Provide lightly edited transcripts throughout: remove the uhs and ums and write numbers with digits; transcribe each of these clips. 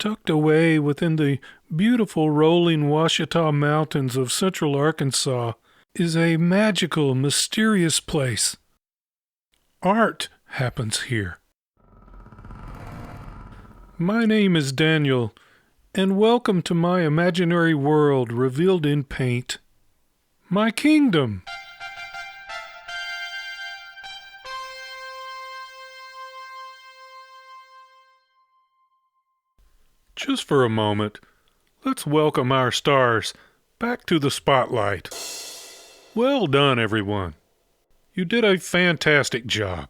tucked away within the beautiful rolling Ouachita Mountains of central Arkansas, is a magical, mysterious place. Art happens here. My name is Daniel, and welcome to my imaginary world revealed in paint. My kingdom. Just for a moment, let's welcome our stars back to the spotlight. Well done, everyone. You did a fantastic job.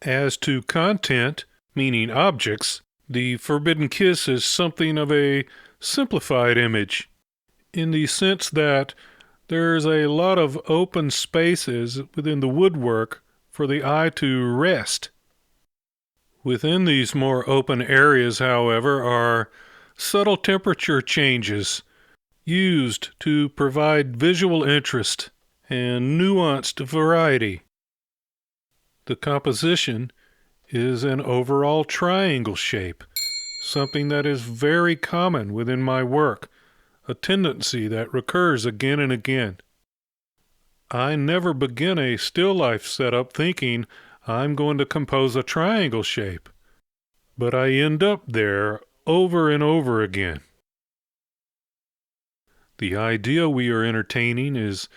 As to content, meaning objects, the Forbidden Kiss is something of a simplified image, in the sense that there's a lot of open spaces within the woodwork for the eye to rest. Within these more open areas, however, are subtle temperature changes used to provide visual interest and nuanced variety. The composition is an overall triangle shape, something that is very common within my work, a tendency that recurs again and again. I never begin a still life setup thinking I'm going to compose a triangle shape, but I end up there over and over again. The idea we are entertaining is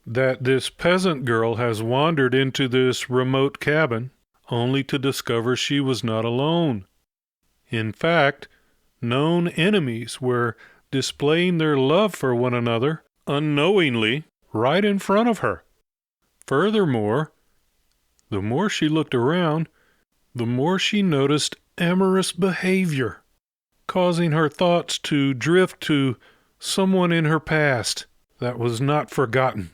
that this peasant girl has wandered into this remote cabin only to discover she was not alone. In fact, known enemies were displaying their love for one another unknowingly right in front of her. Furthermore, the more she looked around, the more she noticed amorous behavior, causing her thoughts to drift to someone in her past that was not forgotten.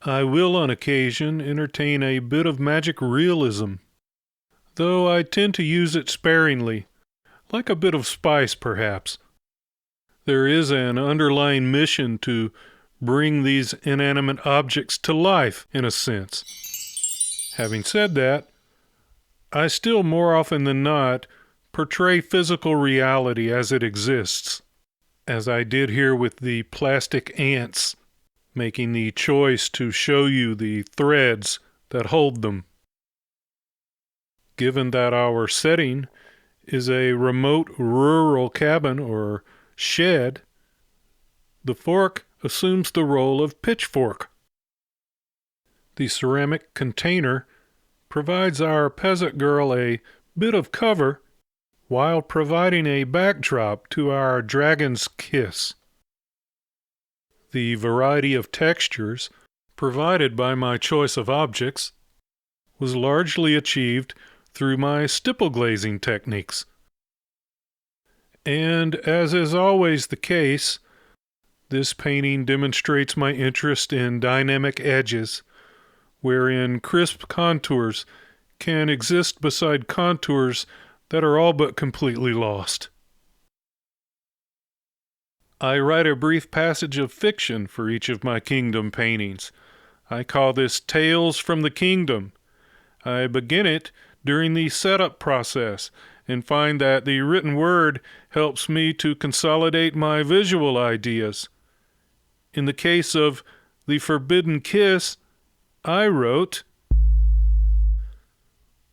I will on occasion entertain a bit of magic realism, though I tend to use it sparingly, like a bit of spice perhaps. There is an underlying mission to bring these inanimate objects to life, in a sense. Having said that, I still more often than not portray physical reality as it exists, as I did here with the plastic ants, making the choice to show you the threads that hold them. Given that our setting is a remote rural cabin or shed, the fork assumes the role of pitchfork. The ceramic container provides our peasant girl a bit of cover while providing a backdrop to our dragon's kiss. The variety of textures provided by my choice of objects was largely achieved through my stipple glazing techniques. And as is always the case, this painting demonstrates my interest in dynamic edges, wherein crisp contours can exist beside contours that are all but completely lost. I write a brief passage of fiction for each of my kingdom paintings. I call this Tales from the Kingdom. I begin it during the setup process and find that the written word helps me to consolidate my visual ideas. In the case of The Forbidden Kiss, I wrote,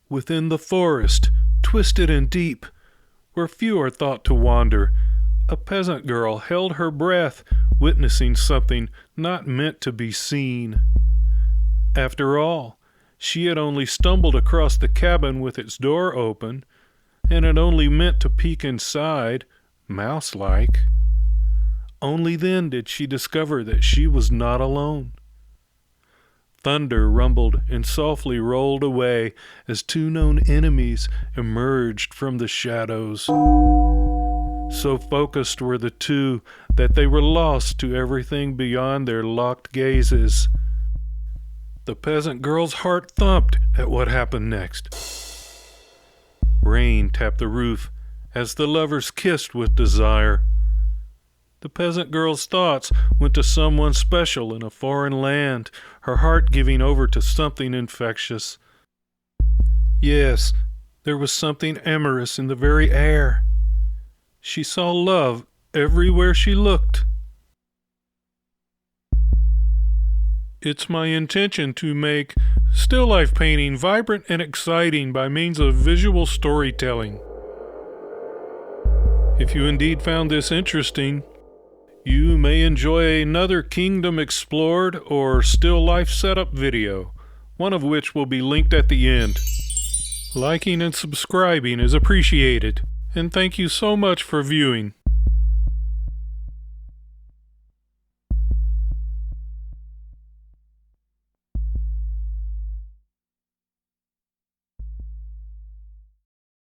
"Within the forest, twisted and deep, where few are thought to wander, a peasant girl held her breath, witnessing something not meant to be seen. After all, she had only stumbled across the cabin with its door open, and had only meant to peek inside, mouse-like. Only then did she discover that she was not alone. Thunder rumbled and softly rolled away as two known enemies emerged from the shadows. So focused were the two that they were lost to everything beyond their locked gazes. The peasant girl's heart thumped at what happened next. Rain tapped the roof as the lovers kissed with desire. The peasant girl's thoughts went to someone special in a foreign land, her heart giving over to something infectious. Yes, there was something amorous in the very air. She saw love everywhere she looked. It's my intention to make still life painting vibrant and exciting by means of visual storytelling. If you indeed found this interesting, you may enjoy another Kingdom Explored or still life setup video, one of which will be linked at the end. Liking and subscribing is appreciated, and thank you so much for viewing.